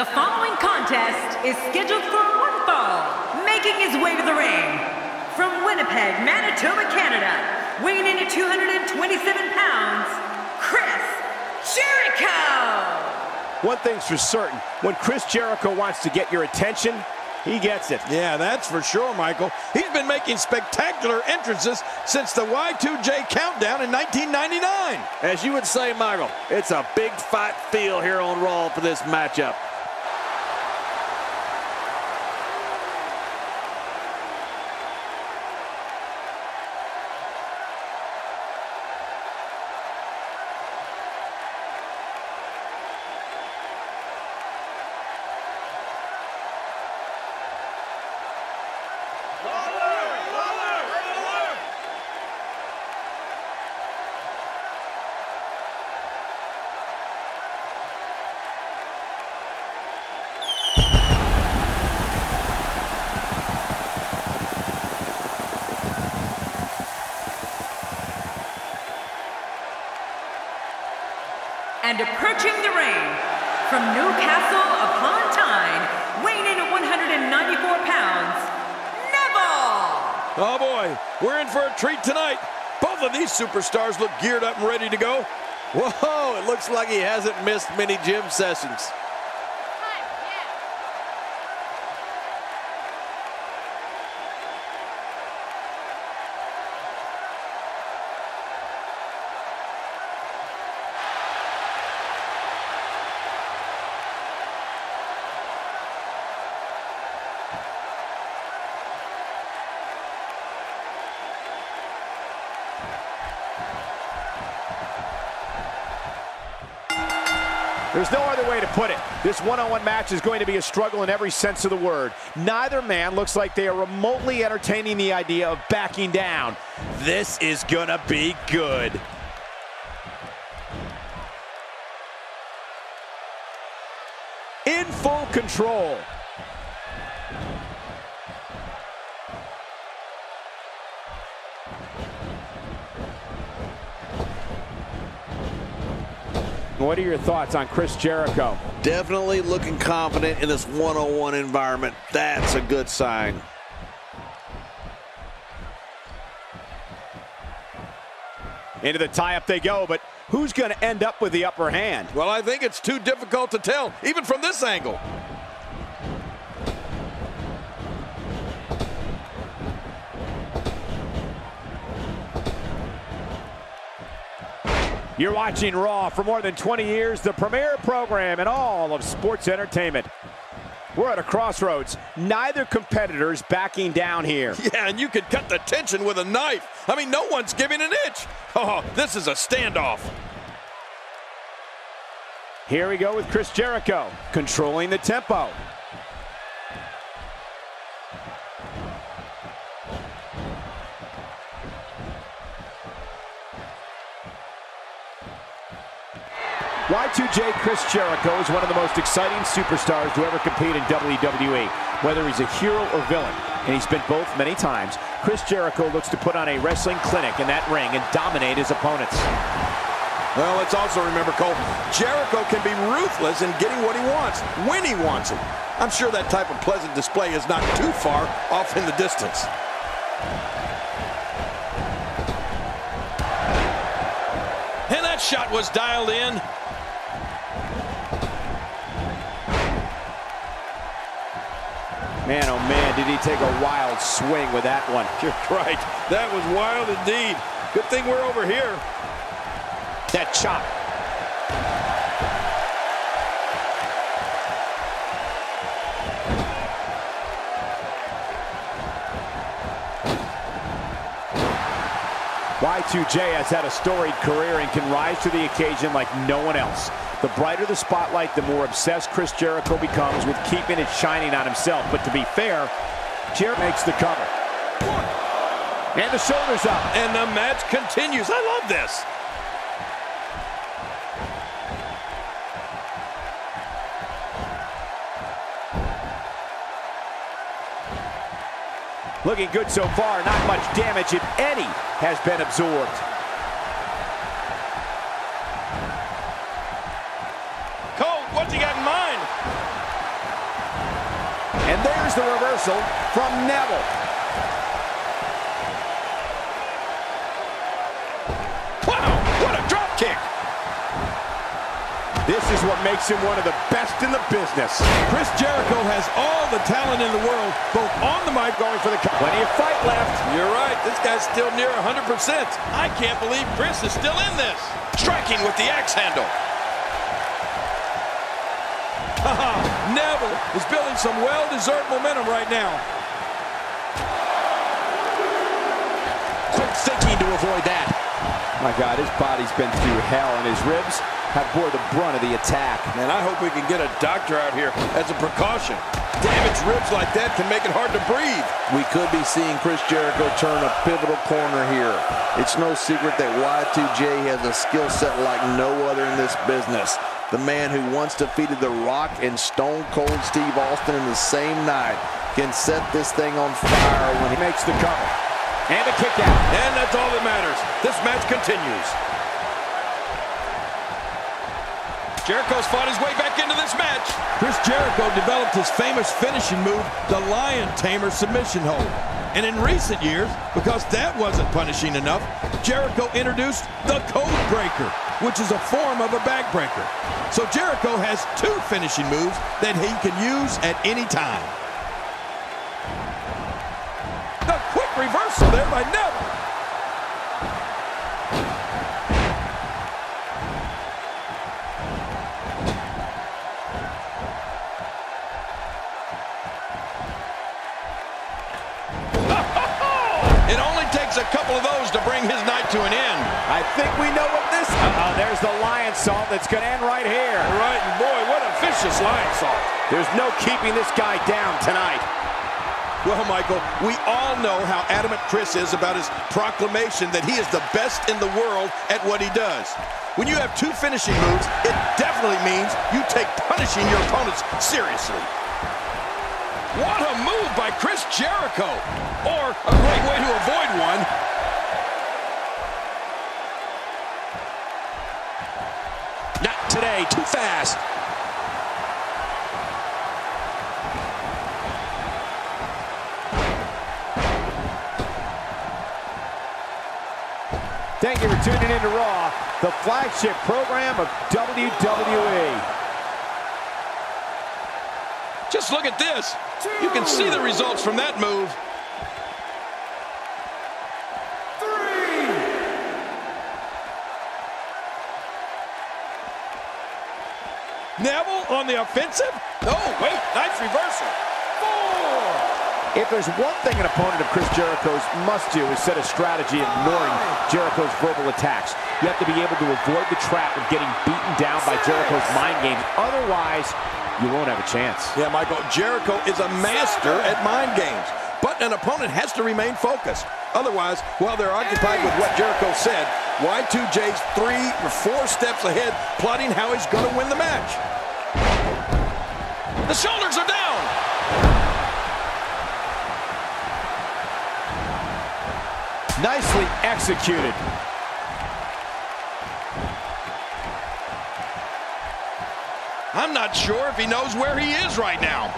The following contest is scheduled for one fall. Making his way to the ring, from Winnipeg, Manitoba, Canada, weighing in at 227 pounds, Chris Jericho! One thing's for certain, when Chris Jericho wants to get your attention, he gets it. Yeah, that's for sure, Michael. He's been making spectacular entrances since the Y2J Countdown in 1999. As you would say, Michael, it's a big fight feel here on Raw for this matchup. And approaching the ring, from Newcastle upon Tyne, weighing in at 194 pounds, Neville! Oh boy, we're in for a treat tonight. Both of these superstars look geared up and ready to go. Whoa, it looks like he hasn't missed many gym sessions. There's no other way to put it. This one-on-one match is going to be a struggle in every sense of the word. Neither man looks like they are remotely entertaining the idea of backing down. This is gonna be good. In full control. What are your thoughts on Chris Jericho? Definitely looking confident in this one-on-one environment. That's a good sign. Into the tie-up they go, but who's going to end up with the upper hand? Well, I think it's too difficult to tell, even from this angle. You're watching Raw. For more than 20 years, the premier program in all of sports entertainment. We're at a crossroads. Neither competitor's backing down here. Yeah, and you could cut the tension with a knife. I mean, no one's giving an inch. Oh, this is a standoff. Here we go with Chris Jericho, controlling the tempo. Y2J Chris Jericho is one of the most exciting superstars to ever compete in WWE. Whether he's a hero or villain, and he's been both many times, Chris Jericho looks to put on a wrestling clinic in that ring and dominate his opponents. Well, let's also remember, Cole, Jericho can be ruthless in getting what he wants, when he wants it. I'm sure that type of pleasant display is not too far off in the distance. And that shot was dialed in. Man, oh man, did he take a wild swing with that one. You're right. That was wild indeed. Good thing we're over here. That chop. Y2J has had a storied career and can rise to the occasion like no one else. The brighter the spotlight, the more obsessed Chris Jericho becomes with keeping it shining on himself. But to be fair, Jericho makes the cover. And the shoulders up. And the match continues. I love this. Looking good so far. Not much damage, if any, has been absorbed. Cole, what's he got in mind? And there's the reversal from Neville. Wow, what a drop kick. This is what makes him one of the best in the business. Chris Jericho has all the talent in the world, both on the mic, Going for the count. Plenty of fight left. You're right, this guy's still near 100%. I can't believe Chris is still in this. Striking with the axe handle. Neville is building some well-deserved momentum right now. Quick thinking to avoid that. My God, his body's been through hell, and his ribs have bore the brunt of the attack. Man, I hope we can get a doctor out here as a precaution. Damaged ribs like that can make it hard to breathe. We could be seeing Chris Jericho turn a pivotal corner here. It's no secret that Y2J has a skill set like no other in this business. The man who once defeated The Rock and Stone Cold Steve Austin in the same night can set this thing on fire when he Makes the cover. And a kick out. And that's all that matters. This match continues. Jericho's fought his way back into this match. Chris Jericho developed his famous finishing move, the Lion Tamer submission hold. And in recent years, because that wasn't punishing enough, Jericho introduced the Code Breaker, which is a form of a backbreaker. So Jericho has two finishing moves that he can use at any time. The quick reversal there by Neville. It only takes a couple of those to bring his night to an end. I think we know what this... there's the lion salt that's going to end right here. Right, and boy, what a vicious lion salt. There's no keeping this guy down tonight. Well, Michael, we all know how adamant Chris is about his proclamation that he is the best in the world at what he does. When you have two finishing moves, it definitely means you take punishing your opponents seriously. What a move by Chris Jericho, or a great way to avoid one. Not today, too fast. Thank you for tuning in to Raw, the flagship program of WWE. Just look at this. You can see the results from that move. Neville on the offensive? Oh, wait, nice reversal. 4. If there's one thing an opponent of Chris Jericho's must do is set a strategy ignoring Jericho's verbal attacks. You have to be able to avoid the trap of getting beaten down by Jericho's mind games. Otherwise, you won't have a chance. Yeah, Michael, Jericho is a master at mind games, but an opponent has to remain focused. Otherwise, while they're occupied with what Jericho said, Y2J's 3 or 4 steps ahead, plotting how he's going to win the match. The shoulders are down. Nicely executed. I'm not sure if he knows where he is right now.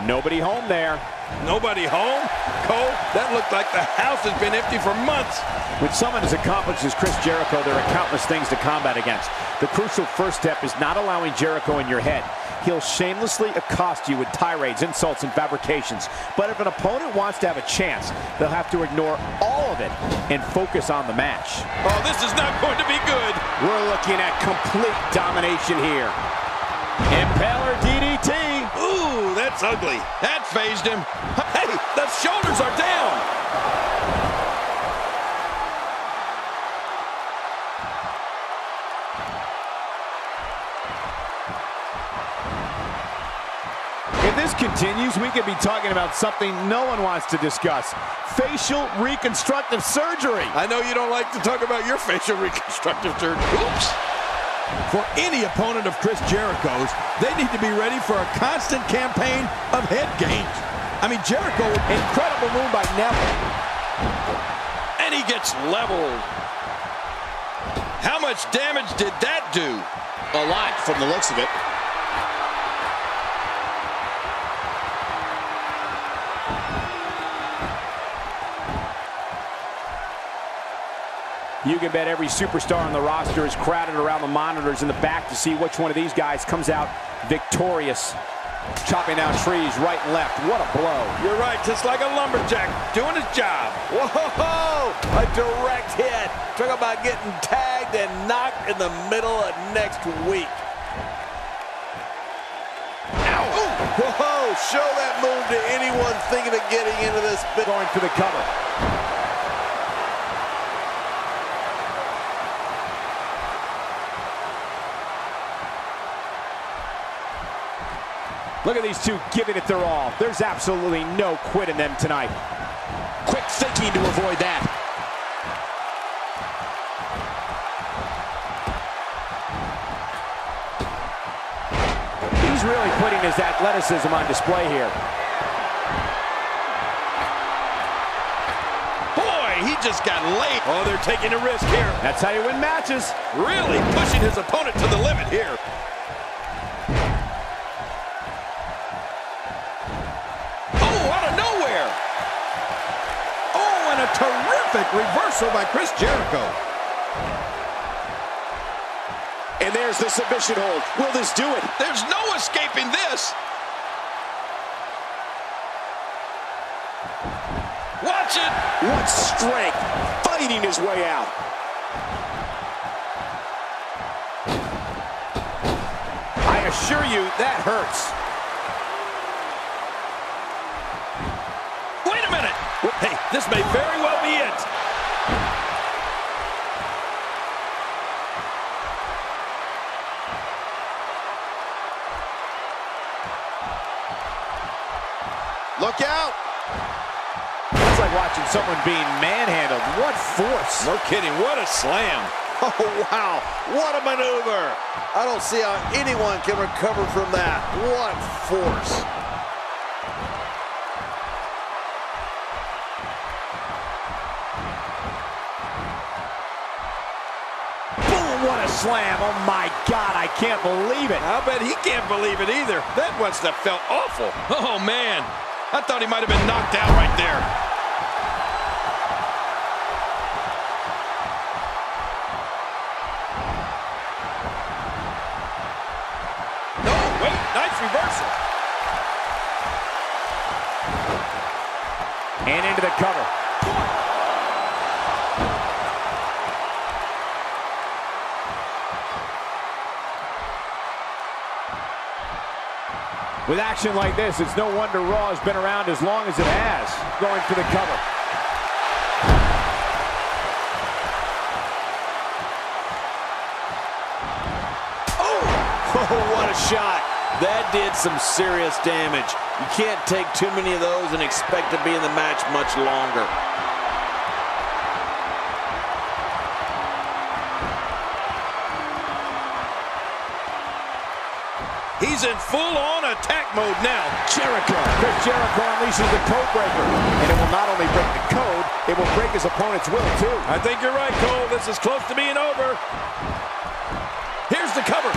Nobody home there. Nobody home? Cole, that looked like the house has been empty for months. With someone as accomplished as Chris Jericho, there are countless things to combat against. The crucial first step is not allowing Jericho in your head. He'll shamelessly accost you with tirades, insults, and fabrications. But if an opponent wants to have a chance, they'll have to ignore all of it and focus on the match. Oh, this is not going to be good. We're looking at complete domination here. Impaler DDT. Ooh, that's ugly. That phased him. Hey, the shoulders are down. If this continues, we could be talking about something no one wants to discuss. Facial reconstructive surgery. I know you don't like to talk about your facial reconstructive surgery. Oops. For any opponent of Chris Jericho's, they need to be ready for a constant campaign of head games. I mean, Jericho, Incredible move by Neville. and he gets leveled. How much damage did that do? A lot from the looks of it. You can bet every superstar on the roster is crowded around the monitors in the back to see which one of these guys comes out victorious. Chopping down trees right and left. What a blow. You're right, just like a lumberjack doing his job. Whoa! A direct hit. Talk about getting tagged and knocked in the middle of next week. Ow! Ooh. Whoa! Show that move to anyone thinking of getting into this bit. Going for the cover. Look at these two giving it their all. There's absolutely no quit in them tonight. Quick thinking to avoid that. He's really putting his athleticism on display here. Boy, he just got laid. Oh, they're taking a risk here. That's how you win matches. Really pushing his opponent to the limit here. Terrific reversal by Chris Jericho. And there's the submission hold. Will this do it? There's no escaping this. Watch it. What strength. Fighting his way out. I assure you, that hurts. Wait a minute. Hey, this may very well be it. Look out! It's like watching someone being manhandled. What force. No kidding, what a slam. Oh, wow, what a maneuver. I don't see how anyone can recover from that. What force. What a slam. Oh, my God. I can't believe it. I bet he can't believe it either. That must have felt awful. Oh, man. I thought he might have been knocked out right there. No, wait. Nice reversal. And into the cover. With action like this, it's no wonder Raw has been around as long as it has. Going for the cover. Oh, what a shot. That did some serious damage. You can't take too many of those and expect to be in the match much longer. He's in full-on attack mode now. Jericho. Chris Jericho unleashes the code breaker. And it will not only break the code, it will break his opponent's will, too. I think you're right, Cole. This is close to being over. Here's the cover.